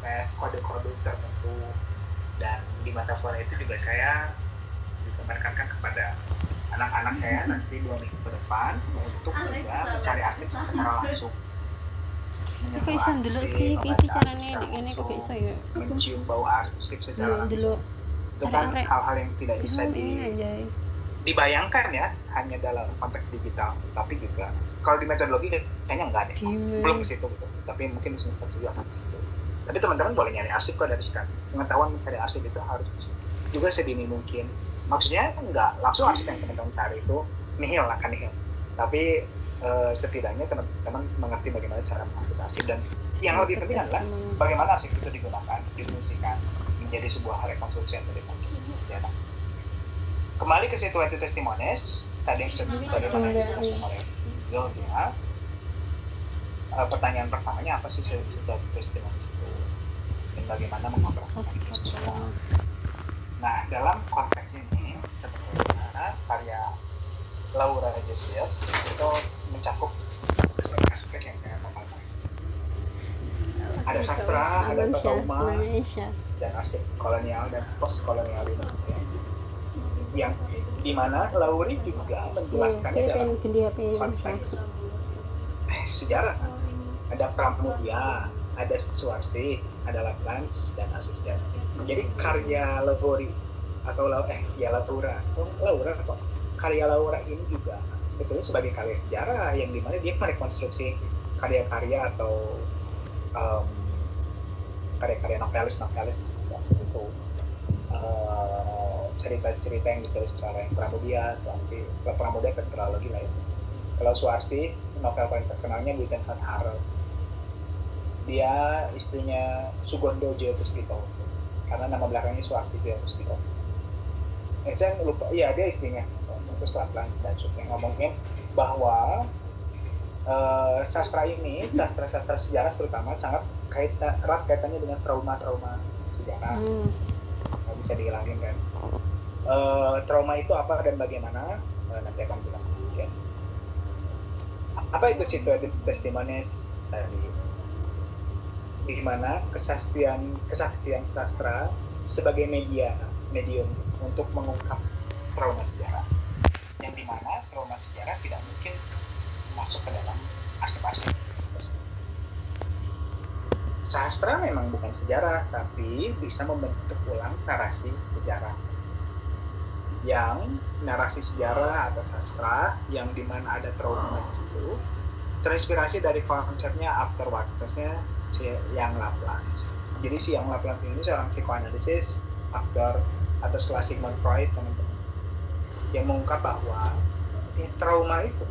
manifest kode-kode tertentu, dan di metafor itu juga saya juga menekankan kepada anak-anak saya nanti 2 minggu ke depan untuk juga mencari arsip secara langsung, Kok iso ndelok sih PC carane nek kene kok gak iso ya. mencium bau arsip secara langsung. Delok Itu kan arek-arek hal-hal yang tidak bisa anjay. dibayangkan ya hanya dalam konteks digital, tapi juga kalau di metodologi kayaknya enggak deh, belum ke situ gitu. Tapi mungkin di semester 7 akan ke situ. Tapi teman-teman boleh nyari arsip kok dari sekarang. Pengetahuan mencari arsip itu harus juga sedini mungkin. Maksudnya enggak langsung arsip yang teman-teman cari itu nihil akan nihil. Tapi setidaknya teman-teman mengerti bagaimana cara menghapus arsip, dan yang lebih penting adalah bagaimana arsip itu digunakan, difungsikan menjadi sebuah rekonstruksi atau rekonstruksi sejarah. Kembali ke situasi testimonies tadi yang disebut bagaimana dijelaskan oleh Zodia. Pertanyaan pertamanya apa sih situasi testimonies itu dan bagaimana mengoperasikan itu. Nah, dalam konteks ini sebetulnya karya Laura Jesias itu mencakup aspek yang saya paparkan. Ada sastra, ada trauma, dan arsip kolonial dan post kolonial Indonesia, yang dimana Lauri juga menjelaskannya dalam konteks sejarah. Ada Pramudia, ada Suwarsi, ada Laplans, dan arsip sejarah. Jadi karya Lauri atau Laura kok. Karya Laura ini juga sebetulnya sebagai karya sejarah yang dimana dia merekonstruksi karya-karya atau karya-karya novelis itu, cerita-cerita yang ditulis oleh Pramudia, Pramudia tetralogi lah ya. Kalau Suwarsi, novel paling terkenalnya Buiten Van Harel. Dia istrinya Sugondo Joyopuspito, karena nama belakangnya Suwarsi Joyopuspito. Saya lupa, iya dia istrinya. Terus Laplans dan Sukeng ngomongin bahwa sastra ini, sastra sejarah terutama sangat erat kaitannya dengan trauma-trauma sejarah. Nggak bisa dihilangin kan. Trauma itu apa dan bagaimana, nanti akan jelaskan kemudian. Apa itu situasi testimonies tadi? Di mana kesaksian sastra sebagai medium untuk mengungkap trauma sejarah, yang dimana trauma sejarah tidak mungkin masuk ke dalam arsip-arsip. Sastra memang bukan sejarah, tapi bisa membentuk ulang narasi sejarah. Yang narasi sejarah atau sastra yang dimana ada trauma di situ terinspirasi dari konsepnya afterwards-nya si Yang Laplans. Jadi si Yang Laplans ini seorang psikoanalisis, aktor, atau setelah Sigmund Freud, teman-teman, yang mengungkap bahwa trauma itu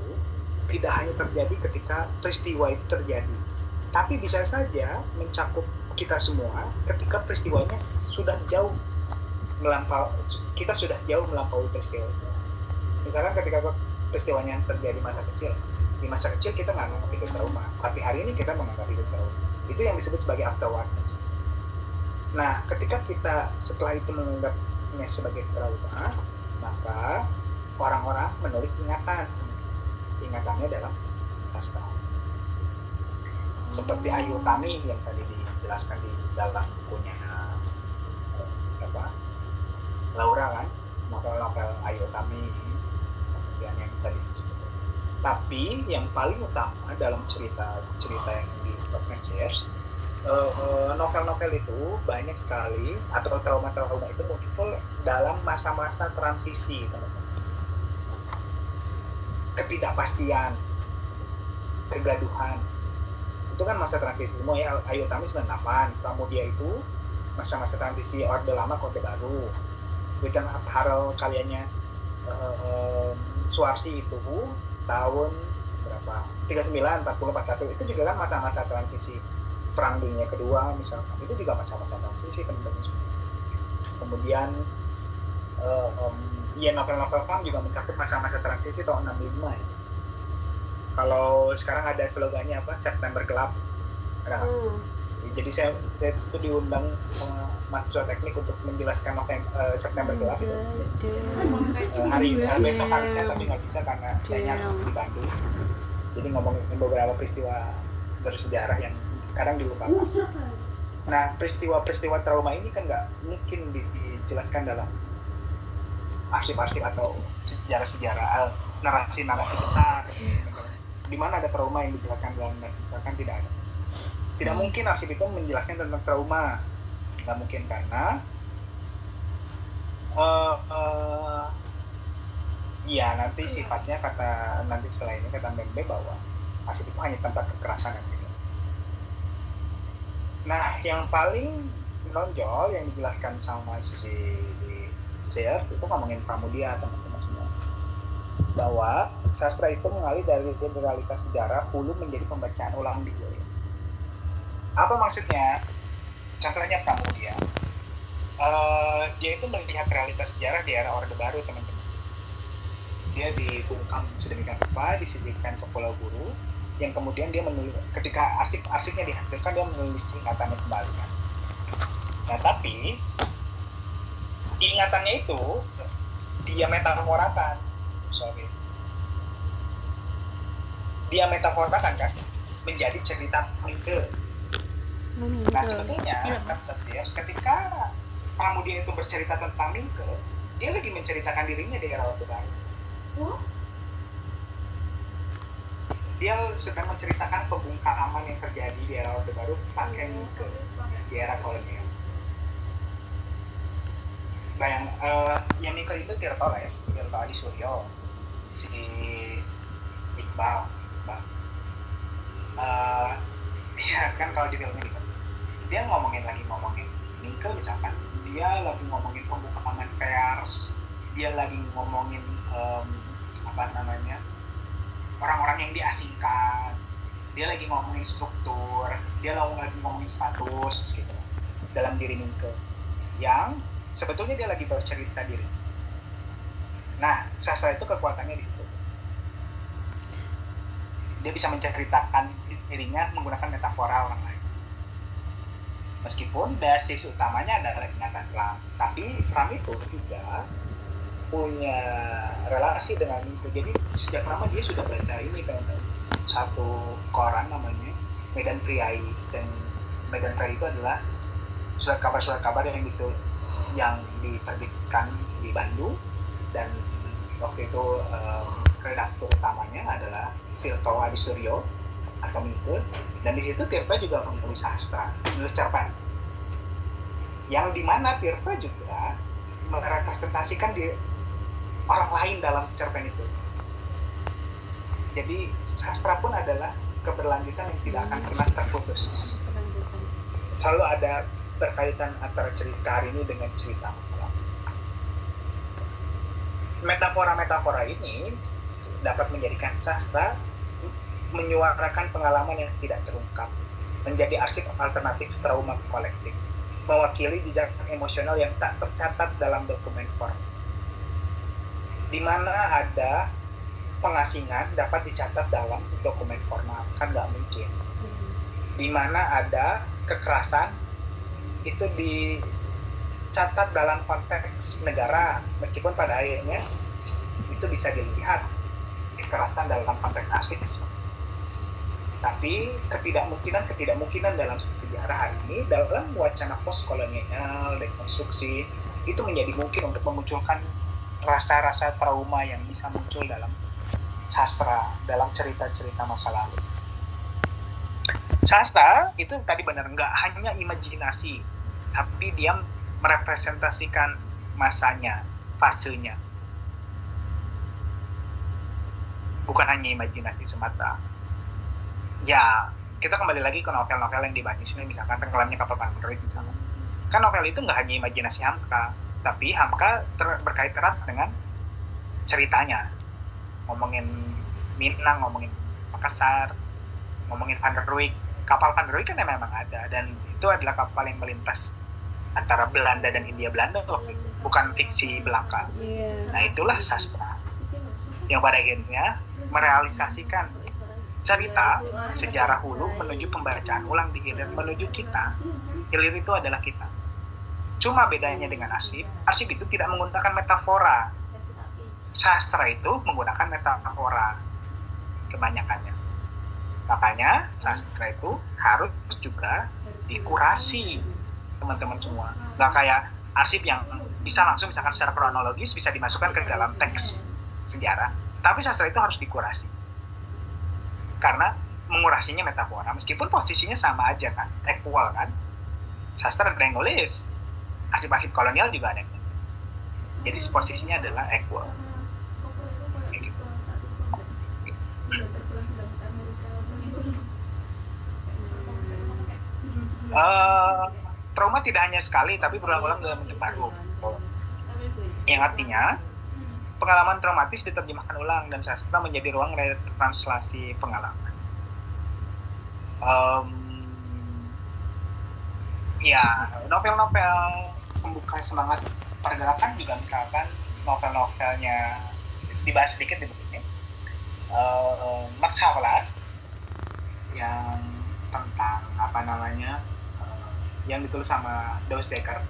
tidak hanya terjadi ketika peristiwa itu terjadi, tapi bisa saja mencakup kita semua ketika peristiwanya sudah jauh melampaui peristiwa itu. Misalkan ketika peristiwanya terjadi masa kecil, di masa kecil kita nggak menganggap itu trauma, tapi hari ini kita menganggap itu trauma. Itu yang disebut sebagai afterwards. Nah, ketika kita setelah itu menganggapnya sebagai trauma, maka orang-orang menulis ingatannya dalam sastra. Seperti Ayu Tami yang tadi dijelaskan di dalam bukunya Laura kan, novel-novel Ayu Tami, kemudian yang tadi disebut. Tapi yang paling utama dalam cerita yang di Top Messiers, novel-novel itu banyak sekali, atau trauma-trauma itu muncul dalam masa-masa transisi, teman-teman. Ketidakpastian, kegaduhan, itu kan masa transisi semua ya. Ayu Tami 98, Pramudia itu masa-masa transisi Orde Lama ke Orde Baru. Buiten Van Harel karyanya Suwarsi itu tahun berapa? 39, 40, 41, itu juga kan masa-masa transisi Perang Dunia Kedua misalkan. Itu juga masa-masa transisi, teman-teman. Kemudian novel-novel Pang juga mencakup masa-masa transisi tahun 65 ya. Kalau sekarang ada slogannya apa? September Gelap. Jadi saya itu diundang sama mahasiswa teknik untuk menjelaskan September Gelap itu. Besok harusnya, tapi nggak bisa karena saya masih di Bandung. Jadi ngomongin beberapa peristiwa bersejarah yang kadang dilupakan. Nah, peristiwa-peristiwa trauma ini kan nggak mungkin dijelaskan dalam arsip-arsip atau sejarah-sejarah, narasi-narasi besar. Di mana ada trauma yang dijelaskan dalam narasi besar kan tidak ada. Tidak mungkin arsip itu menjelaskan tentang trauma. Nggak mungkin karena ya nanti sifatnya nanti setelah ini kata Mbembe bahwa arsip itu hanya tempat kekerasan yang gitu. Nah, yang paling menonjol yang dijelaskan sama si Share itu ngomongin Pramudia teman-teman semua, bahwa sastra itu mengalir dari realitas sejarah hulu menjadi pembacaan ulang di hilir. Apa maksudnya? Contohnya Pramudia, dia itu melihat realitas sejarah di era Orde Baru teman-teman. Dia dibungkam sedemikian rupa, disisipkan ke Pulau Buru, yang kemudian dia menulis, ketika arsip-arsipnya dihasilkan, dia menulis ingatannya kembali kan. Nah, tapi ingatannya itu dia metaforakan kan menjadi cerita Mingke. Nah, sebetulnya kata Sias, ketika Pramudia itu bercerita tentang Mingke, dia lagi menceritakan dirinya di era Orde Baru. Dia sedang menceritakan pembungkaman yang terjadi di era Orde Baru pakai Mingke di era kolonial. Yang Mingke itu Tirto lah ya, Tirto Adi Suryo, si Iqbal. Ya kan kalau di filmnya gitu, dia ngomongin Mingke misalkan, dia lagi ngomongin pembungkaman pers, dia lagi ngomongin orang-orang yang diasingkan, dia lagi ngomongin struktur, dia lagi ngomongin status gitu dalam diri Mingke, yang sebetulnya dia lagi bercerita diri. Nah, sastra itu kekuatannya di situ. Dia bisa menceritakan dirinya menggunakan metafora orang lain. Meskipun basis utamanya adalah ingatan Pram, tapi Pram itu juga punya relasi dengan itu. Jadi sejak lama dia sudah baca ini kan, satu koran namanya Medan Priai, dan Medan Priai itu adalah surat kabar yang diterbitkan di Bandung, dan waktu itu redaktur utamanya adalah Tirto Adi Suryo atau Mingke, dan di situ Tirta juga menulis sastra, menulis cerpen, yang dimana Tirta juga merepresentasikan di orang lain dalam cerpen itu. Jadi sastra pun adalah keberlanjutan yang tidak akan pernah terputus. Selalu ada berkaitan antara cerita hari ini dengan cerita masa lalu. Metafora-metafora ini dapat menjadikan sastra menyuarakan pengalaman yang tidak terungkap, menjadi arsip alternatif trauma kolektif, mewakili jejak emosional yang tak tercatat dalam dokumen form. Di mana ada pengasingan dapat dicatat dalam dokumen formal, kan nggak mungkin. Di mana ada kekerasan itu dicatat dalam konteks negara, meskipun pada akhirnya itu bisa dilihat kekerasan dalam konteks arsip. Tapi ketidakmungkinan dalam sejarah hari ini, dalam wacana postkolonial, dekonstruksi, itu menjadi mungkin untuk memunculkan rasa-rasa trauma yang bisa muncul dalam sastra, dalam cerita-cerita masa lalu. Sastra itu tadi benar, nggak hanya imajinasi, tapi dia merepresentasikan masanya, fasenya. Bukan hanya imajinasi semata. Ya, kita kembali lagi ke novel-novel yang dibahas di sini, misalkan Tenggelamnya Kapal Android misalkan. Kan novel itu nggak hanya imajinasi Hamka, tapi Hamka berkait erat dengan ceritanya. Ngomongin Minang, ngomongin Makassar, ngomongin Van der Wijk. Kapal Van der Wijk kan memang ada, dan itu adalah kapal yang melintas antara Belanda dan Hindia Belanda waktu itu, bukan fiksi belaka. Nah, itulah sastra yang pada akhirnya merealisasikan cerita sejarah hulu menuju pembacaan ulang di hilir, menuju kita. Hilir itu adalah kita. Cuma bedanya dengan arsip itu tidak menggunakan metafora. Sastra itu menggunakan metafora kebanyakannya. Makanya sastra itu harus juga dikurasi teman-teman semua. Nggak kayak arsip yang bisa langsung misalkan secara kronologis bisa dimasukkan ke dalam teks sejarah. Tapi sastra itu harus dikurasi. Karena mengurasinya metafora, meskipun posisinya sama aja kan, equal kan. Sastra ada yang nulis, arsip-arsip kolonial juga ada yang nulis. Jadi posisinya adalah equal. Trauma tidak hanya sekali tapi berulang-ulang dalam bentuk baru, yang artinya pengalaman traumatis diterjemahkan ulang dan sastra menjadi ruang retranslasi pengalaman. Ya, novel-novel pembuka semangat pergerakan juga misalkan novel-novelnya dibahas sedikit di bukunya, Max Havelaar yang tentang yang ditulis sama Dawes Dekker,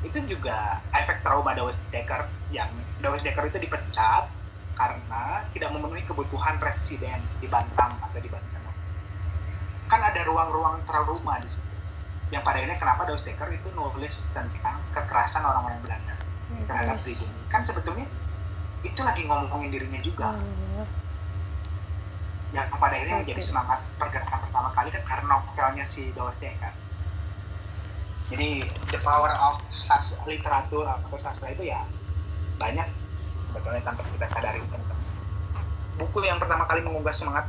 itu juga efek trauma Dawes Dekker, yang Dawes Dekker itu dipecat karena tidak memenuhi kebutuhan presiden di Bantam atau di Banten. Kan ada ruang-ruang trauma di situ. Yang pada akhirnya kenapa Dawes Dekker itu nulis tentang kekerasan orang-orang Belanda terhadap pribumi. Kan sebetulnya itu lagi ngomongin dirinya juga. Yang pada akhirnya menjadi semangat pergerakan pertama kali kan karena novelnya si Dawes Dekker. Jadi the power of literatur atau sastra itu ya banyak sebetulnya tanpa kita sadari, teman-teman. Buku yang pertama kali mengunggah semangat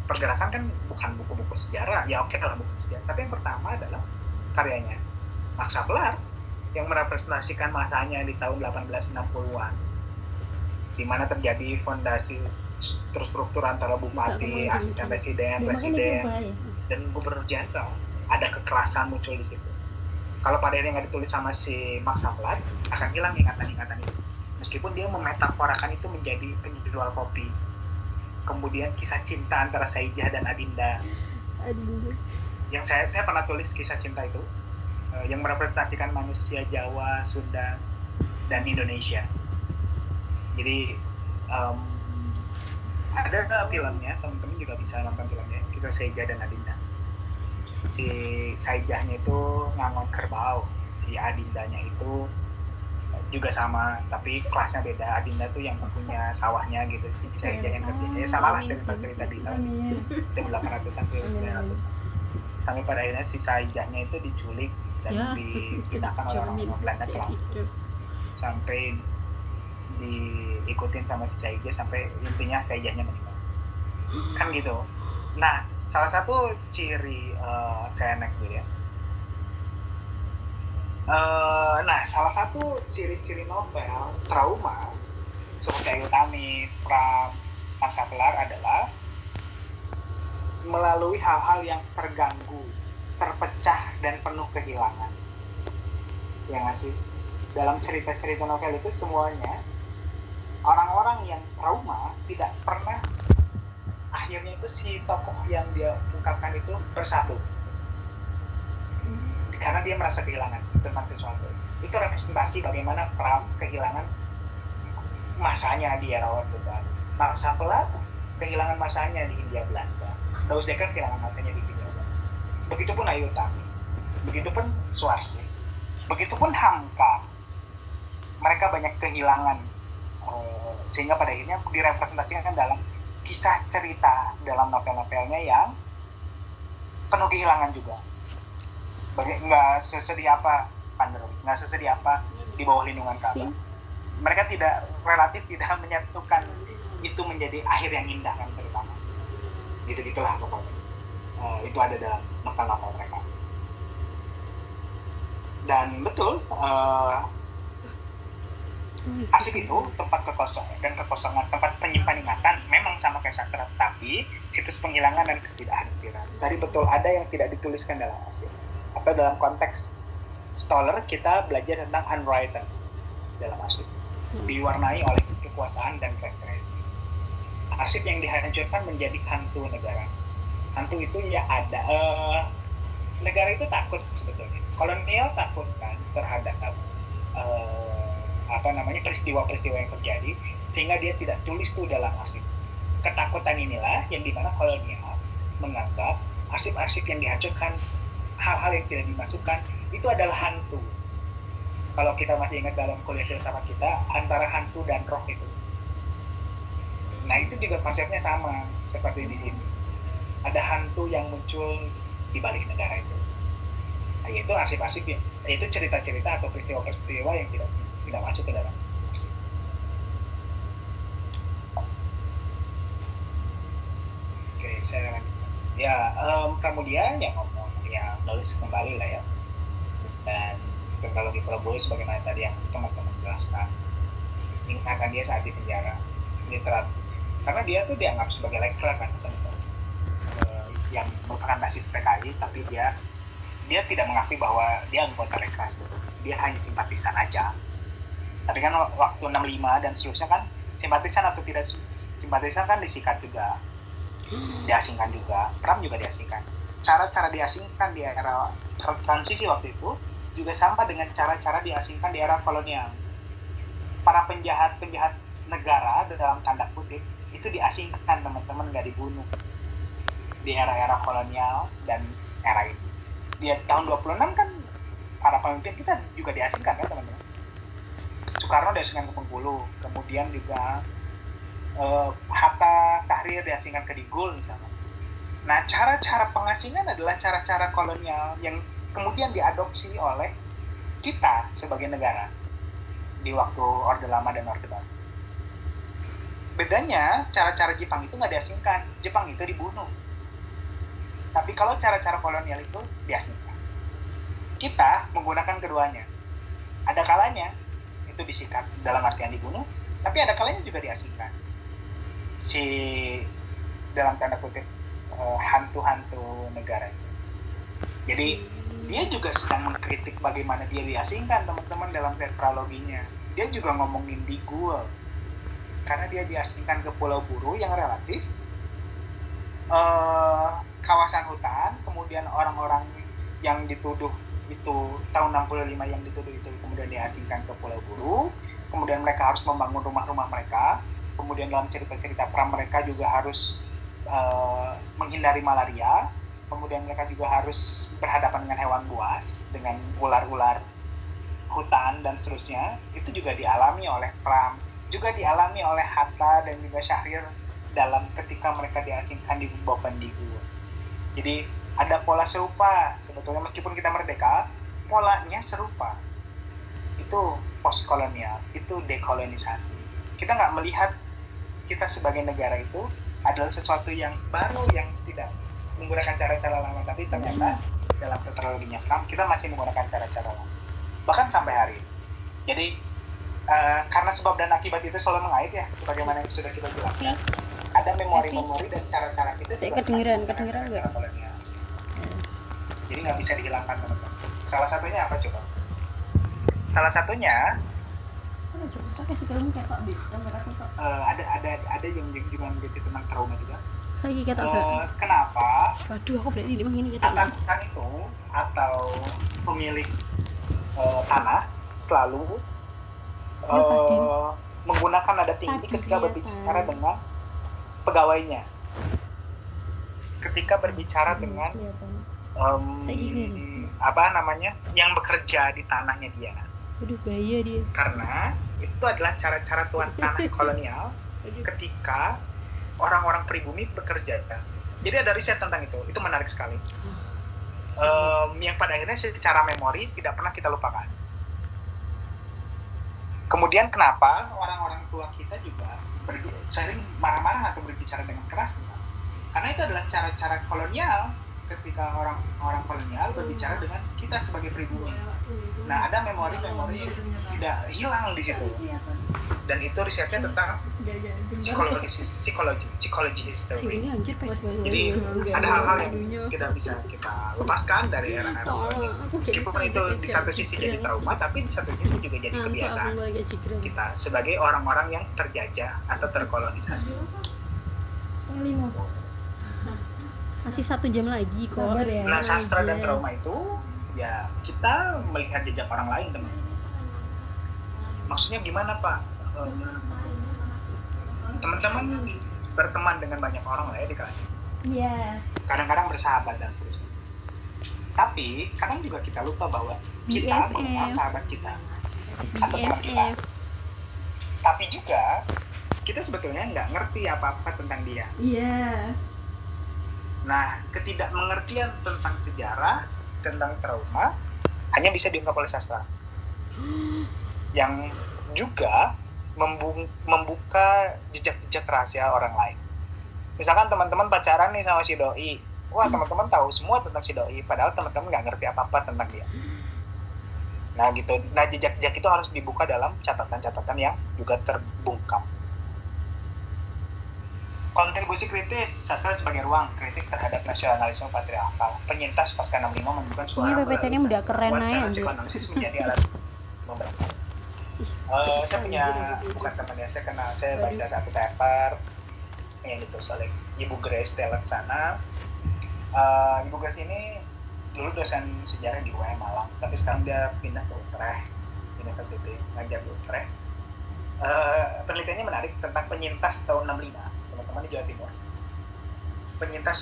pergerakan kan bukan buku-buku sejarah, ya oke lah buku sejarah, tapi yang pertama adalah karyanya Max Havelaar yang merepresentasikan masanya di tahun 1860-an, di mana terjadi fondasi terstruktur antara bupati, asisten presiden, dan gubernur jenderal. Ada kekerasan muncul di situ. Kalau pada akhirnya nggak ditulis sama si Max Havelaar, akan hilang ingatan-ingatan itu. Meskipun dia memetaforakan itu menjadi penjual kopi. Kemudian kisah cinta antara Saijah dan Adinda. Yang saya pernah tulis kisah cinta itu, yang merepresentasikan manusia Jawa, Sunda, dan Indonesia. Jadi ada filmnya, teman-teman juga bisa nonton filmnya, kisah Saijah dan Adinda. Si Saijahnya itu ngangon kerbau, si Adindanya itu juga sama, tapi kelasnya beda. Adinda tuh yang punya sawahnya gitu, si Saijah yang kerjanya sama lah cerita-cerita di tahun 1800-an, 1900-an. Sampai pada akhirnya si Saijahnya itu diculik dan dipindahkan oleh orang Belanda ke Lampung. Sampai diikutin sama si Saijah sampai intinya Saijahnya meninggal. Kan gitu. Nah, salah satu ciri saya next dulu ya. Nah, salah satu ciri-ciri novel trauma seperti Ayu Tami, Pram, Max Havelaar adalah melalui hal-hal yang terganggu, terpecah, dan penuh kehilangan. Ya nggak sih? Dalam cerita-cerita novel itu semuanya orang-orang yang trauma tidak pernah akhirnya itu si tokoh yang dia ungkapkan itu bersatu. Karena dia merasa kehilangan tentang sesuatu. Itu representasi bagaimana Pram kehilangan masanya di era Orde Baru. Max Havelaar kehilangan masanya di Hindia Belanda. Dawes Dekker kehilangan masanya di Hindia Belanda. Begitupun Ayu Tami. Begitupun Swarsih. Begitupun Hamka. Mereka banyak kehilangan. Sehingga pada akhirnya direpresentasikan dalam kisah cerita dalam novel-novelnya yang penuh kehilangan juga. Nggak sesedih apa Pandero, nggak sesedih apa di bawah lindungan Ka'bah. Mereka relatif tidak menyatukan itu menjadi akhir yang indah kan terutama. Gitu-gitulah pokoknya. Itu ada dalam novel-novel mereka. Dan betul, arsip itu tempat kekosongan, tempat penyimpan ingatan, memang sama kayak sastra, tapi situs penghilangan dan ketidakhadiran. Tadi betul ada yang tidak dituliskan dalam arsip. Atau dalam konteks scholar kita belajar tentang unwritten dalam arsip, diwarnai oleh kekuasaan dan represi. Arsip yang dihancurkan menjadi hantu negara. Hantu itu ya ada, negara itu takut sebetulnya. Kolonial takut kan terhadap peristiwa-peristiwa yang terjadi, sehingga dia tidak tulis itu dalam arsip. Ketakutan inilah yang dimana kolonial menganggap arsip-arsip yang dihancurkan, hal-hal yang tidak dimasukkan itu adalah hantu. Kalau kita masih ingat dalam kuliah filsafat kita, antara hantu dan roh itu. Nah itu juga konsepnya sama seperti di sini. Ada hantu yang muncul di balik negara itu. Nah, yaitu arsip-arsip, yaitu cerita-cerita atau peristiwa-peristiwa yang tidak masuk ke dalam arsip. Oke, saya lanjutkan. Ya, kemudian yang ngomong, ya nulis kembali lah ya. Dan teknologi Prabowo sebagaimana tadi yang teman-teman jelaskan, ingatan dia saat di penjara, literat, karena dia tuh dianggap sebagai lecturer kan, teman-teman, yang merupakan basis PKI, tapi dia tidak mengakui bahwa dia anggota Lekras, dia hanya simpatisan aja. Tapi kan waktu 65 dan seterusnya kan simpatisan atau tidak simpatisan kan disikat juga, diasingkan juga, Pram juga diasingkan. Cara-cara diasingkan di era transisi waktu itu juga sama dengan cara-cara diasingkan di era kolonial. Para penjahat-penjahat negara dalam tanda kutip itu diasingkan, teman-teman, nggak dibunuh di era-era kolonial dan era ini. Di tahun 26 kan para pemimpin kita juga diasingkan kan, teman-teman. Soekarno diasingkan ke Bengkulu, kemudian juga Hatta, Syahrir diasingkan ke Digul misalnya. Nah, cara-cara pengasingan adalah cara-cara kolonial yang kemudian diadopsi oleh kita sebagai negara di waktu Orde Lama dan Orde Baru. Bedanya, cara-cara Jepang itu nggak diasingkan, Jepang itu dibunuh. Tapi kalau cara-cara kolonial itu diasingkan. Kita menggunakan keduanya. Ada kalanya itu disikat dalam artian dibunuh, tapi ada kalanya juga diasingkan. Si dalam tanda kutip hantu-hantu negara itu. Jadi dia juga sedang mengkritik bagaimana dia diasingkan, teman-teman, dalam tetraloginya. Dia juga ngomongin Digul, karena dia diasingkan ke Pulau Buru yang relatif kawasan hutan, kemudian orang-orang yang dituduh itu tahun 65 yang dituduh itu kemudian diasingkan ke Pulau Buru, kemudian mereka harus membangun rumah-rumah mereka, kemudian dalam cerita-cerita Pram mereka juga harus menghindari malaria, kemudian mereka juga harus berhadapan dengan hewan buas, dengan ular-ular hutan dan seterusnya. Itu juga dialami oleh Pram, juga dialami oleh Hatta dan juga Syahrir dalam ketika mereka diasingkan di Bovendigul. Jadi ada pola serupa sebetulnya, meskipun kita merdeka, polanya serupa. Itu postkolonial, itu dekolonisasi. Kita nggak melihat kita sebagai negara itu adalah sesuatu yang baru, yang tidak menggunakan cara-cara lama, tapi ternyata dalam tetraloginya Pram kita masih menggunakan cara-cara lama, bahkan sampai hari ini. Jadi karena sebab dan akibat itu selalu mengait ya, sebagaimana yang sudah kita jelaskan. Ada memori-memori dan cara-cara kita. Saya kedengeran nggak? Jadi nggak bisa dihilangkan, teman-teman. Salah satunya apa coba? Salah satunya ada yang juga menjadi tentang trauma juga. Saya kata kenapa? Waduh, aku berarti di ini kata atasan itu atau pemilik tanah selalu menggunakan nada tinggi ketika berbicara dengan pegawainya, ketika berbicara dengan yang bekerja di tanahnya dia. Aduh, bahaya dia. Karena itu adalah cara-cara tuan tanah kolonial ketika orang-orang pribumi bekerja. Jadi ada riset tentang itu menarik sekali. Yang pada akhirnya secara memori tidak pernah kita lupakan. Kemudian kenapa orang-orang tua kita juga sering marah-marah atau berbicara dengan keras misalnya? Karena itu adalah cara-cara kolonial ketika orang-orang kolonial berbicara dengan kita sebagai pribumi. Nah, ada memori-memori yang tidak hilang di situ. Dan itu risetnya tentang psikologi history. Jadi ada hal-hal yang tidak bisa kita lepaskan dari era-era kolonial. Meskipun itu di satu sisi jadi trauma, tapi di satu sisi juga jadi kebiasaan kita sebagai orang-orang yang terjajah atau terkolonisasi. Masih 1 jam lagi kok. Nah, sastra dan trauma itu ya kita melihat jejak orang lain, teman. Maksudnya gimana, Pak? Teman-teman berteman dengan banyak orang lah ya di kelas. Iya. kadang-kadang bersahabat dan seterusnya. Tapi kadang juga kita lupa bahwa kita mengenal BFF. sahabat kita atau teman kita, BFF. tapi juga kita sebetulnya nggak ngerti apa-apa tentang dia. Iya. Nah, ketidakmengertian tentang sejarah, tentang trauma, hanya bisa diungkap oleh sastra. Yang juga membuka jejak-jejak rahasia orang lain. Misalkan teman-teman pacaran nih sama si doi, wah teman-teman tahu semua tentang si doi, padahal teman-teman nggak ngerti apa-apa tentang dia. Nah gitu, nah jejak-jejak itu harus dibuka dalam catatan-catatan yang juga terbungkam. Kontribusi kritis, sastra sebagai ruang kritik terhadap nasionalisme patriarkal. Penyintas pasca 65 menunjukkan suara Ini PPT ini udah keren aja, wacana anjir. psikoanalisis menjadi alat membantu. Saya punya, bukan temannya, saya baca satu paper yang ditulis oleh Ibu Grace Teller sana. Ibu Grace ini dulu dosen sejarah di UM Malang, tapi sekarang dia pindah ke Utrecht University, ngajar di Utrecht. Penelitiannya menarik tentang penyintas tahun 65, teman-teman di Jawa Timur. Penyintas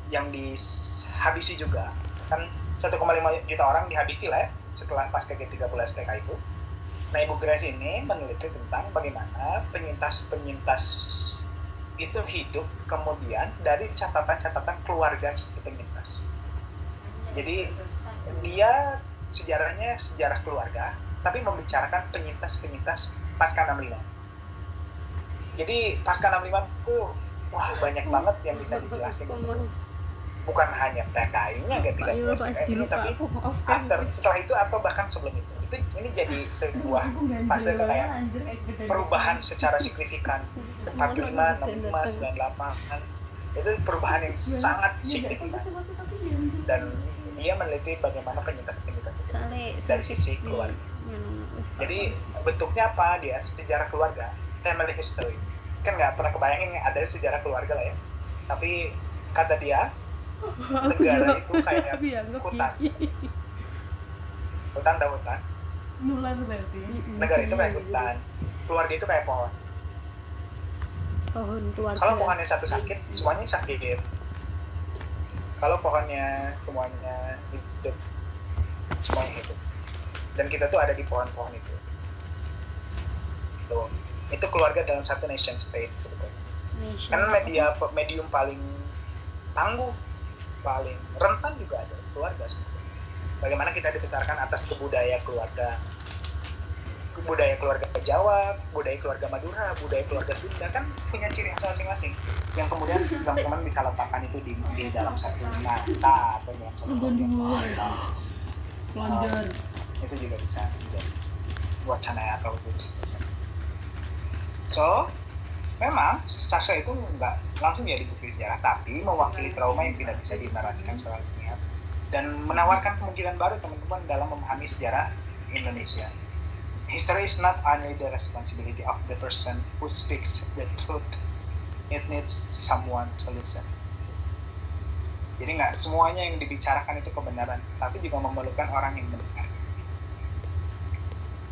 yang dihabisi juga, kan 1,5 juta orang dihabisi lah ya, setelah pasca G30 SPK itu. Nah, Ibu Grace ini meneliti tentang bagaimana penyintas-penyintas itu hidup kemudian dari catatan-catatan keluarga seperti penyintas. Jadi dia sejarahnya sejarah keluarga, tapi membicarakan penyintas-penyintas pasca 65. Jadi pasca 65 itu wah banyak banget yang bisa dijelasin. Bukan hanya PKI-nya G30 SPK, tapi after, setelah itu atau bahkan sebelum itu. Ini jadi sebuah fase kayak perubahan secara signifikan 45, 65, 98. Itu perubahan yang sangat signifikan. Dan dia meneliti bagaimana penyintas-penyintas itu dari sisi keluarga. Jadi bentuknya apa dia? Sejarah keluarga, family history. Kan nggak pernah kebayangin ada sejarah keluarga lah ya. Tapi kata dia, negara itu kayak hutan. Hutan dan hutan. Negara itu kayak hutan. Keluarga itu kayak pohon. Pohon keluarga. Kalau pohonnya satu sakit, semuanya sakit. Kalau pohonnya semuanya hidup, semuanya hidup. Dan kita tuh ada di pohon-pohon itu. Tuh. Itu keluarga dalam satu nation state sebetulnya. Kan medium paling tangguh, paling rentan juga ada keluarga sebetulnya. Bagaimana kita dibesarkan atas budaya keluarga Jawa, budaya keluarga Madura, budaya keluarga Sunda, kan punya ciri khas masing-masing yang kemudian teman-teman bisa letakkan itu di dalam satu masa atau dalam satu pelajar. Itu juga bisa menjadi wacana atau diskusi. So, memang sastra itu nggak langsung jadi buku sejarah, tapi mewakili trauma yang tidak bisa dinarasikan secara linear dan menawarkan kemungkinan baru teman-teman dalam memahami sejarah Indonesia. History is not only the responsibility of the person who speaks the truth, it needs someone to listen. Jadi nggak semuanya yang dibicarakan itu kebenaran, tapi juga memerlukan orang yang mendengar.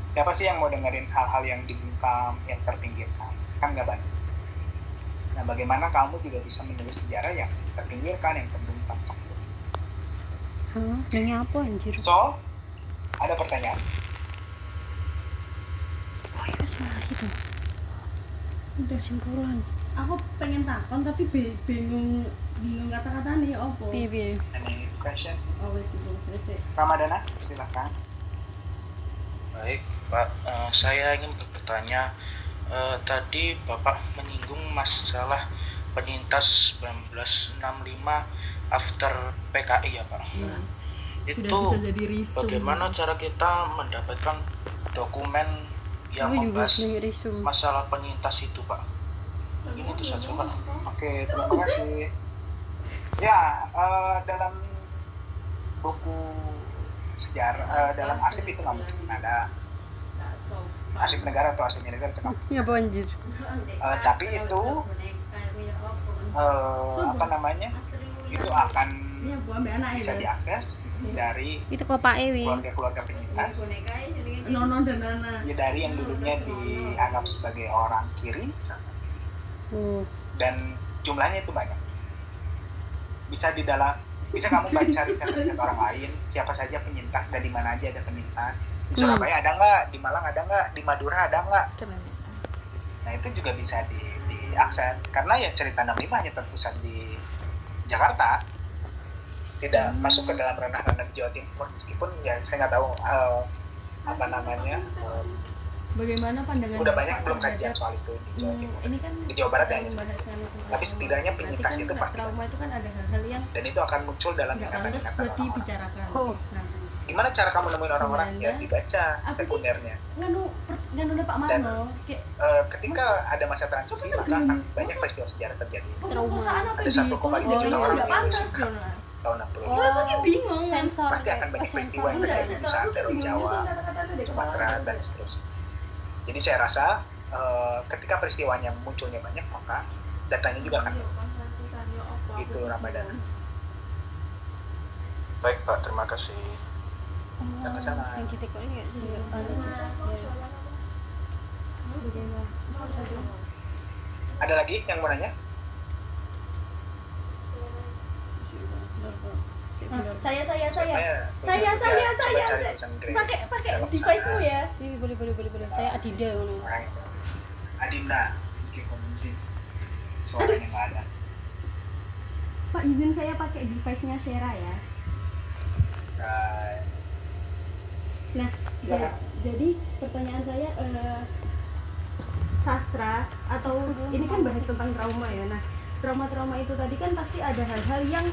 Siapa sih yang mau dengerin hal-hal yang dibungkam, yang terpinggirkan? Kan nggak banyak. Nah, bagaimana kamu juga bisa menulis sejarah yang terpinggirkan, yang terbungkam? Ini apa anjir? So, ada pertanyaan. Oh, itu semua gitu. Udah simpulan. Aku pengen takon tapi bingung kata-katanya apa. Piye. Any question? Oh wes itu wes. Ramadana, silakan. Baik, Pak. Saya ingin bertanya. Tadi Bapak menyinggung masalah penyintas 1965 after PKI ya Pak. Itu Sudah bisa jadi resume. bagaimana cara kita mendapatkan dokumen yang membahas masalah penyintas itu Pak? Mungkin itu saja Pak. Oke, terima kasih. Ya, dalam buku sejarah, dalam arsip itu nggak mungkin ada arsip negara atau arsip militer itu nggak mungkin. Ya apa anjir? Tapi itu apa namanya? Itu akan Iya, Bu ambek anak bisa ya. diakses dari Itu kok Pak Ewi. keluarga-keluarga penyintas. Nono dan Nana. Ya, dari yang dulunya dianggap sebagai orang kiri misalnya. Oh. Dan jumlahnya itu banyak. bisa kamu baca riset orang lain, siapa saja penyintas dan di mana aja ada penyintas. Di Surabaya ada nggak, di Malang ada nggak, di Madura ada nggak. Nah itu juga bisa diakses karena ya cerita 65 hanya terpusat di Jakarta, tidak masuk ke dalam ranah-ranah Jawa Timur, meskipun ya saya nggak tahu bagaimana pandangan udah banyak belum kajian soal itu di Jawa Timur. Ini kan di Jawa Barat ya, tapi setidaknya penyintas kan itu pasti trauma itu kan ada hal-hal yang dan itu akan muncul dalam nggak ingatan pantas buat dibicarakan. Nah, gimana cara kamu nemuin orang-orang ya dibaca sekundernya nganu Pak Mano kayak ketika ada masa transisi maka akan banyak peristiwa sejarah terjadi. Trauma. Ada 1,5 juta orang nggak yang pantas disiksa loh. tahun 60. Aku kayak bingung. Sensor Pasti akan banyak peristiwa yang terjadi di saat teror Jawa, Sumatera dan seterusnya. Jadi saya rasa ketika peristiwanya munculnya banyak maka datanya juga akan itu Ramadan. Baik Pak, terima kasih. Sama-sama. Sing kita kok enggak sih. Ada lagi yang mau nanya? Saya Coba cari pakai device-mu ya. Boleh. Saya Adinda ngono. Adinda, mungkin komensi suaranya nggak ada. Pak izin saya pakai device-nya Shera ya. Nah, jadi pertanyaan saya sastra atau ini kan bahas tentang trauma ya. Nah, trauma-trauma itu tadi kan pasti ada hal-hal yang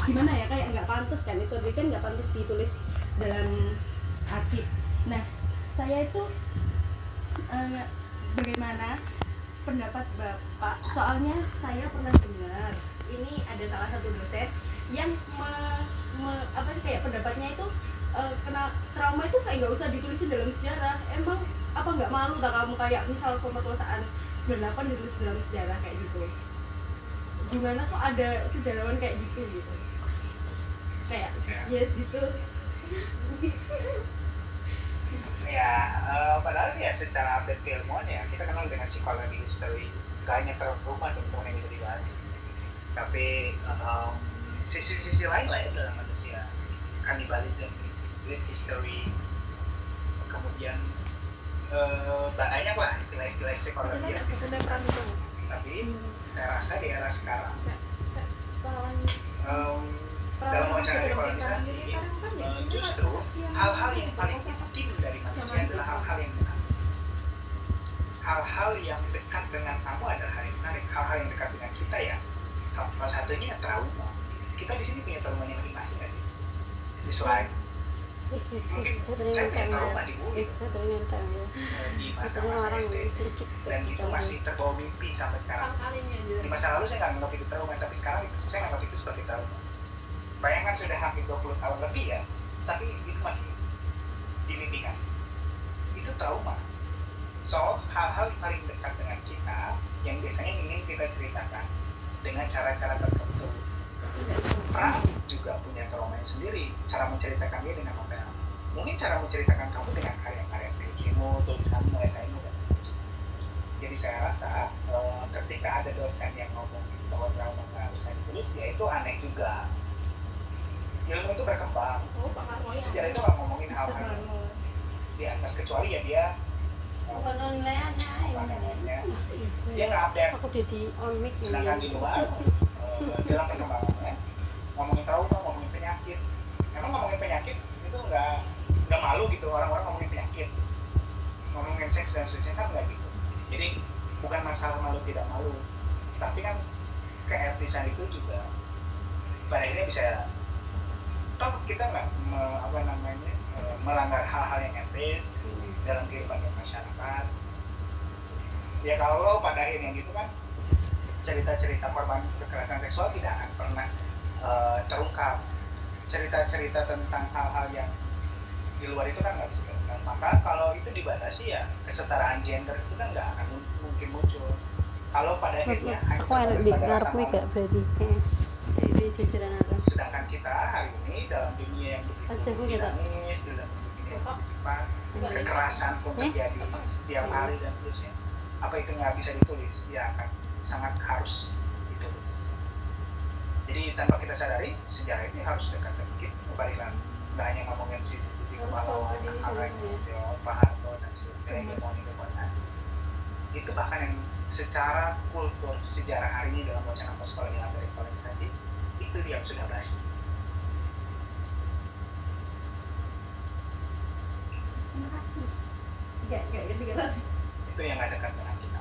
gimana ya, kayak nggak pantas kan, itu tadi kan nggak pantas ditulis dalam arsip. Nah, saya itu bagaimana pendapat Bapak? Soalnya saya pernah dengar ini ada salah satu dosen yang kayak pendapatnya itu kena trauma itu kayak nggak usah ditulisin dalam sejarah. Emang apa nggak malu tak kamu kayak misal pemerkosaan 98 ditulis dalam sejarah kayak gitu? Gimana kok ada sejarawan kayak gitu kayak yes gitu. Ya, padahal ya secara update keilmuan ya kita kenal dengan psikologi history, gak hanya trauma teman-teman yang bisa dibahas, tapi sisi-sisi lain lah ya dalam manusia, kanibalisme, great history, kemudian banyak lah istilah-istilah psikologi yang bisa dibahas. Tapi saya rasa di era sekarang dalam wawancara dekolonisasi justru hal-hal yang paling penting dari manusia adalah hal-hal yang dekat dengan kamu adalah hal yang menarik. Hal-hal yang dekat dengan kita ya salah satunya trauma. Kita di sini punya traumanya masing-masing nggak sih? Selain mungkin saya punya trauma dibully di masa-masa SD dan itu masih terbawa mimpi sampai sekarang. Di masa lalu saya nggak menganggap itu trauma, tapi sekarang saya menganggap itu sebagai trauma. Bayangkan sudah hampir 20 tahun lebih ya, tapi itu masih dimimpikan. Itu trauma. So, hal-hal yang paling dekat dengan kita yang biasanya ingin kita ceritakan dengan cara-cara tertentu. Perang juga punya traumanya sendiri, cara menceritakannya dengan novel. Mungkin cara menceritakan kamu dengan karya-karya skripsimu, tulisanmu, esaimu, dan sebagainya. Jadi saya rasa ketika ada dosen yang ngomong bahwa trauma nggak usah ditulis, ya itu aneh juga. Ilmu itu berkembang, sejarah itu nggak ngomongin hal-hal di atas, kecuali ya dia dia nggak update. Aku jadi on mic. Sedangkan di luar dalam perkembangannya ngomongin trauma, ngomongin penyakit. Emang ngomongin penyakit itu nggak malu gitu, orang-orang ngomongin penyakit, ngomongin seks dan seterusnya kan nggak gitu. Jadi bukan masalah malu tidak malu, tapi kan keetisan itu juga pada akhirnya bisa kita nggak melanggar hal-hal yang etis dalam kehidupan masyarakat. Ya kalau pada akhirnya gitu kan cerita-cerita korban kekerasan seksual tidak akan pernah terungkap. Cerita-cerita tentang hal-hal yang di luar itu kan nggak bisa terungkap. Maka kalau itu dibatasi ya kesetaraan gender itu kan nggak akan mungkin muncul. Kalau pada akhirnya aku enak di ngarepnya gak berarti. Jadi cicilan apa? Sedangkan kita hari ini dalam dunia yang begitu dinamis, dalam dunia yang cepat, kekerasan pun terjadi setiap hari dan seterusnya. Apa itu nggak bisa ditulis? Ya akan sangat harus ditulis. Jadi tanpa kita sadari, sejarah ini harus dekat dan mungkin kembali lagi. Nggak hanya ngomongin sisi-sisi kepahlawanan, Pak Harto dan seterusnya, hegemoni kekuasaan. Itu bahkan yang secara kultur sejarah hari ini dalam wacana postkolonial dari kolonisasi, itu yang sudah basi. Terima kasih. Gak Itu yang nggak dekat dengan kita.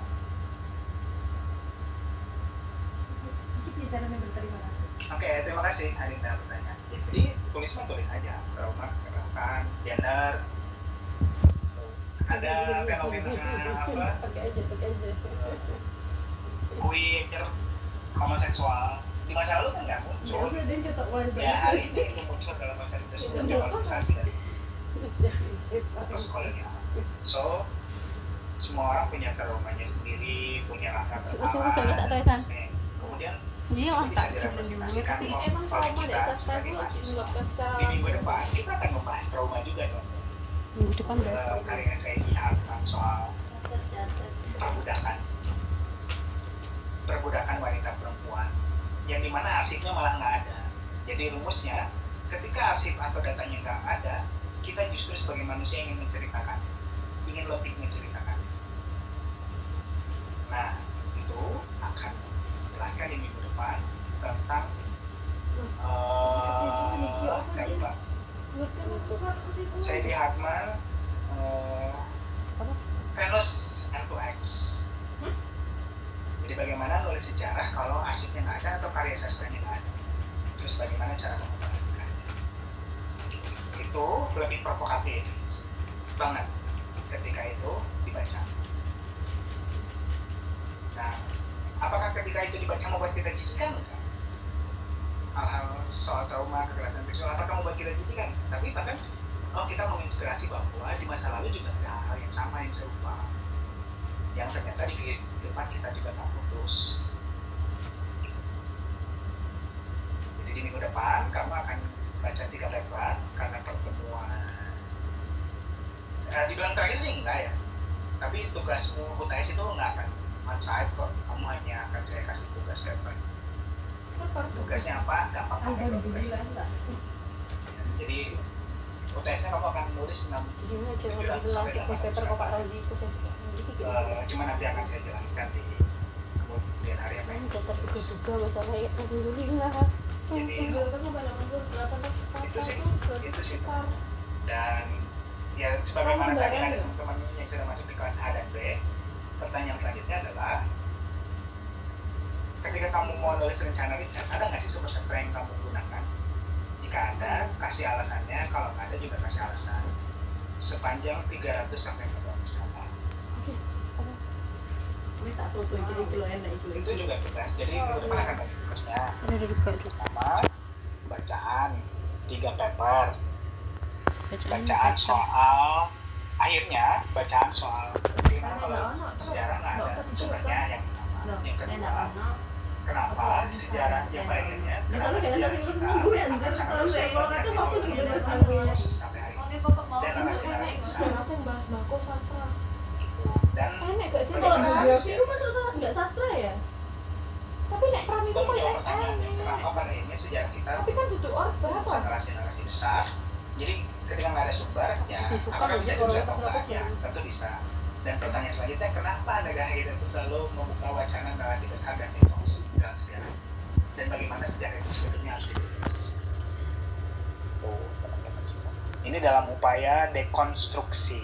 Kita bicaranya berterima kasih. Oke, terima kasih Adinda bertanya. Jadi tulis aja, trauma, kekerasan, gender. Ada fenomena apa? Pakai aja. Queer, homoseksual. Di masa lalu kan nggak muncul. Biasa dia cetak wajah. Ya hari ini itu muncul dalam masa kita sebelum kolonisasi dari postkolonial. So semua orang punya traumanya sendiri, punya rasa bersalah. Kemudian Iya, bisa direpresentasikan Emang trauma kita deh, sebagai saya mahasiswa. kesal. Di minggu depan kita akan membahas trauma juga dong. Minggu depan bahas Karya saya diharapkan soal perbudakan wanita perempuan yang dimana arsipnya malah nggak ada. Jadi rumusnya, ketika arsip atau datanya nggak ada, kita justru sebagai manusia ingin menceritakan, ingin lebih menceritakan. Nah, itu akan jelaskan di minggu depan tentang saya lupa. Saya di Hartman Venus M2X. Jadi bagaimana nulis sejarah kalau arsipnya nggak ada atau karya sastranya nggak ada. Terus bagaimana cara mengoperasikannya. Itu lebih provokatif banget ketika itu dibaca. Nah, apakah ketika itu dibaca membuat kita jijik? Kan enggak. Hal-hal soal trauma, kekerasan seksual, apakah membuat kita jijik? Kan? Tapi bahkan kita menginspirasi bahwa di masa lalu juga ada hal yang sama, yang serupa, yang ternyata di kehidupan kita juga tak putus. Jadi di minggu depan kamu akan baca 3 paper karena pertemuan. Dibilang terakhir sih enggak ya, tapi tugasmu UTS itu nggak akan on-site kok. Kamu hanya akan saya kasih tugas paper. Tugasnya apa? Gampang pakai tugas. Jadi UTS-nya kamu akan nulis 6 cuma nanti akan saya jelaskan di kemudian hari apa ini. Jadi itu sih. Dan ya sebagaimana tadi ada teman-teman yang sudah masuk di kelas A dan B, pertanyaan selanjutnya adalah ketika kamu mau nulis rencana riset, ada nggak sih sumber sastra yang kamu gunakan? Jika ada, kasih alasannya. Kalau nggak ada juga kasih alasan. Sepanjang 300 sampai 400 kata. Bisa foto jadi kilo enak Itu juga tugas. Jadi minggu depan akan bagi tugasnya. Pertama, bacaan 3 paper. Bacaan soal akhirnya bacaan soal gimana kalau sejarah nggak ada sumbernya yang pertama. Yang kedua, kenapa sejarah yang akhirnya kenapa sejarah kita akan sangat besar dan terus sampai hari ini. Dan narasi-narasi besar. Dan kalau biografi itu masuk nggak sastra ya? Tapi nek pram itu menjawab pertanyaannya, kenapa pada akhirnya sejarah kita tapi kan duduk berapa? narasi-narasi besar. Jadi ketika nggak ada sumber, ya apakah bisa diulang atau enggak? Ya tentu bisa. Dan pertanyaan selanjutnya, kenapa negara kita itu selalu membuka wacana narasi besar dan mitos dalam sejarah? Dan bagaimana sejarah itu sebetulnya harus ditulis? Teman-teman semua. Ini dalam upaya dekonstruksi,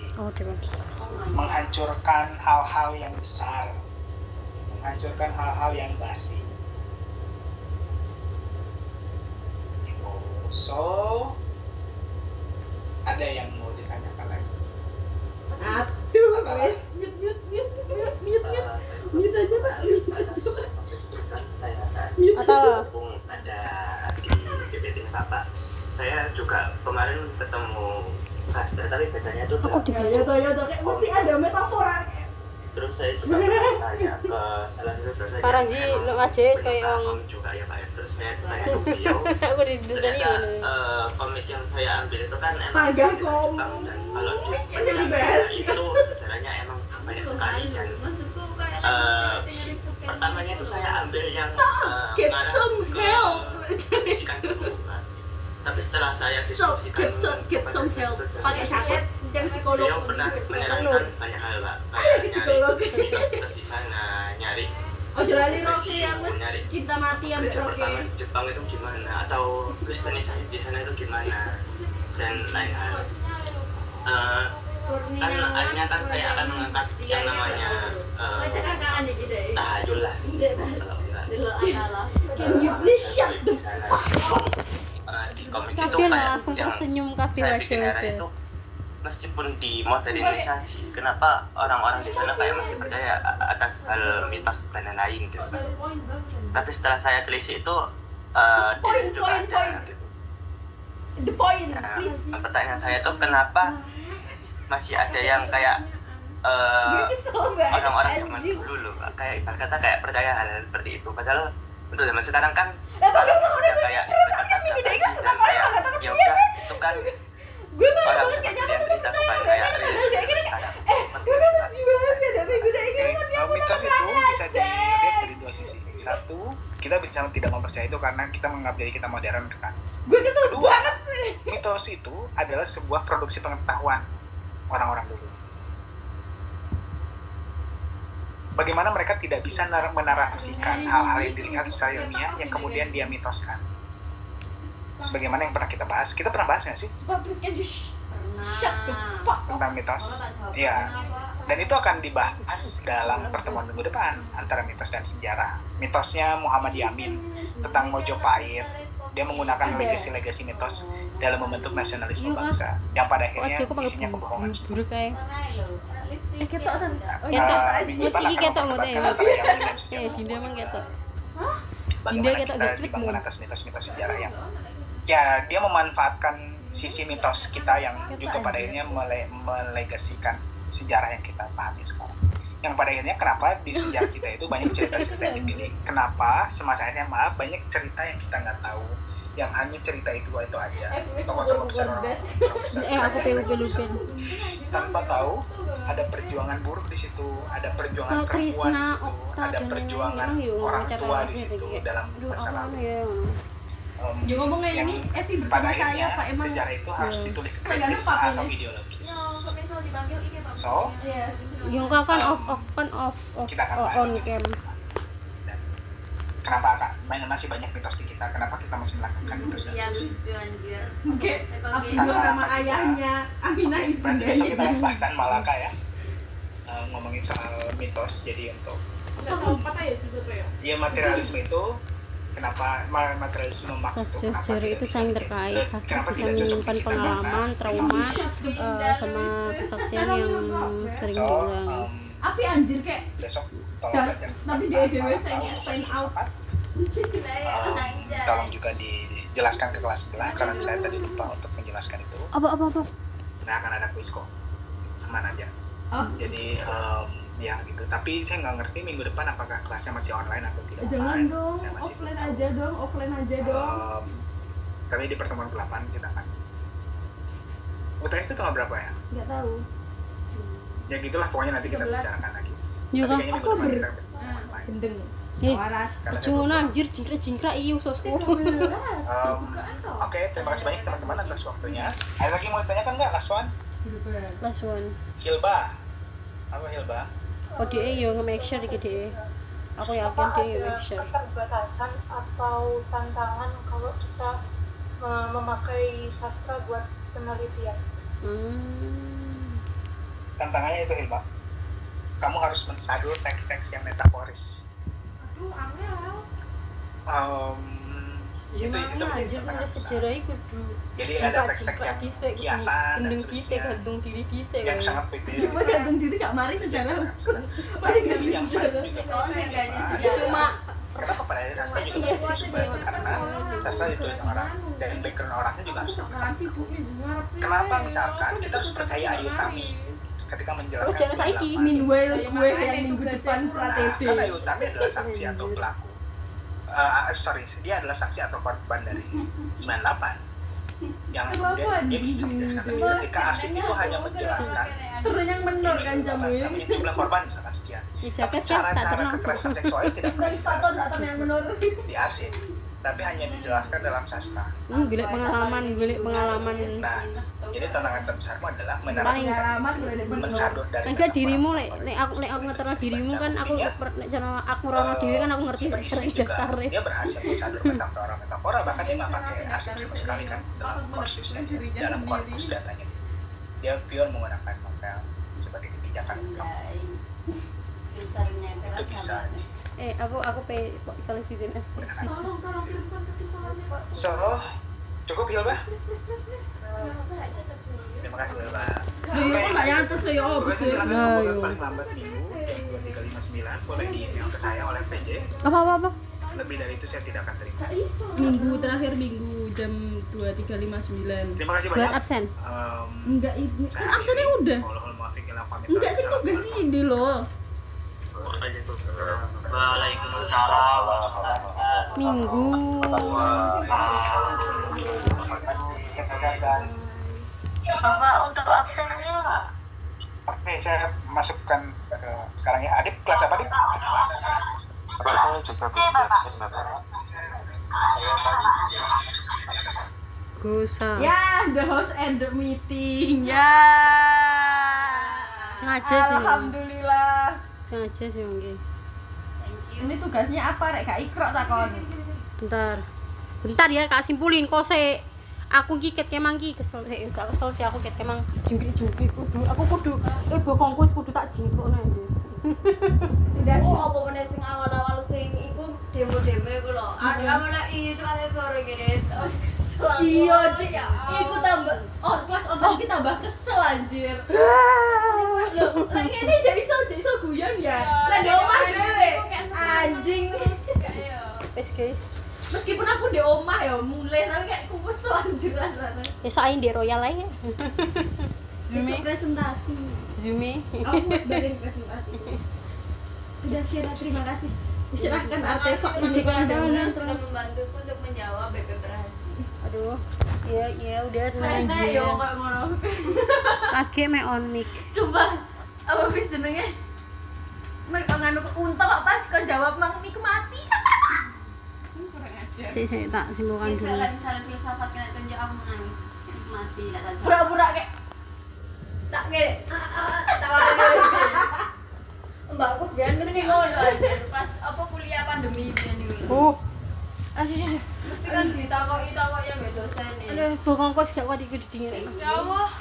menghancurkan hal-hal yang besar, menghancurkan hal-hal yang basi. So, ada yang mau ditanyakan lagi? Aduh, wes mute aja Pak, mute aja Pak. Atau ada di PPT Bapak. Saya juga kemarin ketemu sastra, tapi bedanya itu Toyota kayak mesti ada metafora. terus saya juga tanya ke salah satu dosen parang sih lu aja kayak orang juga ya Pak. Terus saya tanya ke beliau. aku di dosen ini komik yang saya ambil itu kan emang Pagah dari Jepang, dan kalau di itu sejarahnya emang banyak sekali. Dan pertamanya itu saya ambil yang Get some help. diskusikan dulu kan. Tapi setelah saya Stop, diskusikan get some help. Pakai jaket yang psikolog. beliau pernah menyarankan banyak hal Pak, kayak nyari psikolog. mitos di sana, nyari Oh jelali Rocky yang wis nyari cinta mati yang gereja Rocky. pertama di Jepang itu gimana, atau Kristenisasi di sana itu gimana, dan lain hal. Kan akhirnya kan saya akan mengangkat yang namanya tahayul lah. Kalau enggak, Can you please shut the di komik itu Kabel kayak langsung yang tersenyum kabel saya aja bikin heran aja. itu, meskipun dimodernisasi, kenapa orang-orang di sana kayak masih percaya atas hal mitos dan lain-lain gitu kan. Tapi setelah saya telisik itu Point. tidak ada gitu. the point, Nah, please. pertanyaan saya tuh kenapa masih ada yang kayak orang-orang zaman dulu loh, kayak ibarat kata kayak percaya hal seperti itu, padahal untuk zaman sekarang kan sudah kayak kayak ya udah itu kan Gue malah orang banget kayaknya seperti yang cerita bukan kayak gue kan masih bahas ya, tapi gue udah ingin Mitos itu bisa dilihat dari dua sisi. Satu, kita bisa tidak mempercayai itu karena kita menganggap diri kita modern kan. gue kesel Kedua, banget. mitos itu adalah sebuah produksi pengetahuan orang-orang dulu. Bagaimana mereka tidak bisa menarasikan hal-hal yang dilihat secara ilmiah yang kemudian dia mitoskan. Sebagaimana yang pernah kita bahas. Kita pernah bahas nggak sih Sumpah, please can you shut the fuck up. tentang mitos? Iya. Dan itu akan dibahas dalam pertemuan minggu depan antara mitos dan sejarah. Mitosnya Muhammad Yamin tentang Mojopahit. Dia menggunakan legasi-legasi mitos dalam membentuk nasionalisme bangsa yang pada akhirnya Waduh, aku pakai isinya kebohongan semua. buruk kayak. Ketok kan? Ketok. Minggu depan Iki akan ketok mau teh. memperdebatkan antara Yamin dan Sujarwo. Dinda emang ketok. Bagaimana Dinda ketok kita gak cepet dibangun belum? atas mitos-mitos sejarah yang ya dia memanfaatkan sisi mitos kita yang juga pada akhirnya melegasikan sejarah yang kita pahami sekarang. Yang pada akhirnya kenapa di sejarah kita itu banyak cerita-cerita yang dipilih. Kenapa semasa SMA banyak cerita yang kita nggak tahu, yang hanya cerita itu aja. Tokoh-tokoh besar orang Aku PUP tanpa tahu ada perjuangan buruh di situ, ada perjuangan Kak perempuan di Krisna, situ, Okta, ada dan perjuangan lain-lain, yuk, orang cara tua di gitu, situ kayak, dalam aduh, masa apa lalu. ya? Dia ngomong kayak Yang ini, Evi pada bersama saya akhirnya Pak emang. sejarah itu harus Ya. ditulis Jangan kritis lupa, atau ini. ideologis. Iya. So, Yung kak kan off kita akan bahas on itu. cam. Dan kenapa masih banyak mitos di kita? Kenapa kita masih melakukan mitos dan seterusnya? Kayak Abdul sama ayahnya, Aminah Berarti besok kita akan ibundanya. bahas Tan Malaka ya. Ngomongin soal mitos. Jadi untuk ya materialisme itu kenapa materialisme maksud Sejarah itu saling terkait. Sastra bisa menyimpan pengalaman, trauma, sama kesaksian yang sering diulang. Api anjir kayak besok tolong Dan- belajar tapi tentang dia Malaka saya untuk sign out. filsafat. Tolong juga dijelaskan ke kelas sebelah karena saya tadi lupa untuk menjelaskan itu. Apa? Nah akan ada kuis kok, aman aja. Oh. Jadi ya gitu. Tapi saya nggak ngerti minggu depan apakah kelasnya masih online atau tidak Jangan online. dong, Saya masih offline belum tahu. aja dong, offline aja dong. Tapi di pertemuan ke-8 kita akan. UTS itu tanggal berapa ya? Nggak tahu. Ya gitulah pokoknya nanti kita 13. bicarakan lagi. Iya Tapi kak. kayaknya minggu depan kita pertemuan online. Gendeng. Eh, Waras. Karena saya cuma lupa. anjir jingkrak iya ususku. Oke, terima kasih banyak teman-teman atas waktunya. Ada lagi mau ditanyakan nggak, last one? Last one. Hilba. Apa Hilba? Oh dia yo nge-make sure dikit deh. Aku yakin dia yo make sure. Keterbatasan atau tantangan kalau kita memakai sastra buat penelitian. Tantangannya itu Hilba. Kamu harus mensadur teks-teks yang metaforis. Aduh, angel. Itu Gimana menjadi anjir tantangan nulis besar. sejarah itu kudu Jadi ada teks-teks yang disek, kiasan dan gendeng disek, seterusnya gantung diri disek. yang sangat kritis. Coba gantung diri gak mari sejarah. Masih nggak bisa Yang sejarah. juga Cuma kenapa pada akhirnya sastra juga Iya bisa sih, disebut? Karena sastra ditulis orang dan background orangnya juga harus lengkap. Kapan sih Bu? Kenapa misalkan kita harus percaya Ayu Tami ketika menjelaskan Oh, jangan saiki. pengalaman. Meanwhile gue yang minggu depan Nah, pra-TV. kan Ayu Tami adalah saksi atau pelaku. Dia adalah saksi atau korban dari 98 yang kemudian dia bisa menjelaskan ketika arsip itu hanya menjelaskan Ternyang menor kan jamu ya. namanya jumlah korban misalkan sekian. ya Tapi jaket kan tak cara-cara pernah. kekerasan seksual tidak pernah Dan sepatu tak dijelaskan ternyang menor. di arsip. tapi hanya dijelaskan dalam sastra. Golek pengalaman. Nah, jadi tantangan terbesarmu adalah Paling mencadur dari enggak dirimu lek aku ngeterno dirimu kan aku aku rono dhewe kan aku ngerti cara daftare. Dia berhasil mencadur metafora bahkan dia nggak pakai asing sama sekali kan dalam kursisnya, dalam korpus datanya. Dia pure menggunakan novel sebagai kebijakan kamu. Itu bisa. Aku pe kalau sih deh. Tolong kirimkan kesimpulannya, Pak. So, cukup Hilba? Please. Terima kasih Hilba. Iya, kok nggak nyatet saya Tugasnya silakan paling lambat minggu jam 23.59 boleh di email ke saya oleh PJ. Apa? Lebih dari itu saya tidak akan terima. Minggu terakhir jam 23.59. Terima kasih Buat banyak. absen. Enggak, Ibu. Kan absennya udah. Enggak sih, tugas sih ini loh. Waalaikumsalam. Minggu. Bapak untuk absennya Oke, saya masukkan ke sekarang ya. Adip kelas apa, Adip? Bapak saya juga belum absen, Bapak. Saya tadi Gusa. Ya, the host and the meeting. Ya. Sengaja sih. Alhamdulillah. Sengaja sih mungkin. Ini tugasnya apa rek? Kak Ikro takon. Bentar ya Kak simpulin kose. Aku ki ket kemang ki kesel gak kesel sih aku ket kemang jingkrik kudu aku kudu bokongku kudu tak jingkrokno iki. Tidak apa meneh sing awal-awal sing iku demo-demo iku lho. Ada kamane iso kate sore gini. Iya, Cik. Iku tambah kelas online ki tambah kesel anjir. Loh, lek ngene jek iso guyon ya. Lah di omah dhewe. Anjing. Wes guys. Meskipun aku di omah ya mulai tapi kayak aku kesel anjir rasanya. Besok aing di Royal aja. Besok presentasi. Zumi. Aku bagian presentasi. Sudah share, terima kasih. Diserahkan artefak Nanti kepada kalian sudah membantuku untuk menjawab BPM berhasil. Aduh. Iya udah tenang Karena aja. yo kayak ngono. Lagi me on mic. Sumpah, apa sih jenenge? Mek nganu untung kok pas kau jawab mang niku mati. Saya tak simpulkan dulu. Misalnya filsafat kena tunjuk aku menangis. Mati enggak tahu. Pura-pura kayak Tak kayak tawa dhewe. Mbakku biyen mesti ngono anjir pas apa kuliah pandemi biyen iku. Aduh. Mesti kan ditakoki ya mbek dosen iki. Aduh, bokongku gak kuat iku didingin. Ya Allah.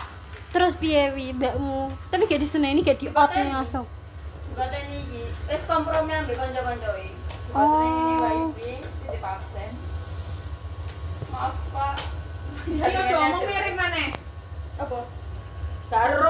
Terus piye mbakmu? Tapi gak diseneni gak di out nih langsung. Bateni iki wis kompromi ambek kanca-kanca iki. Oh. Ini wifi di absen. Maaf Pak. Iki ojo ngomong miring maneh. Apa? Karo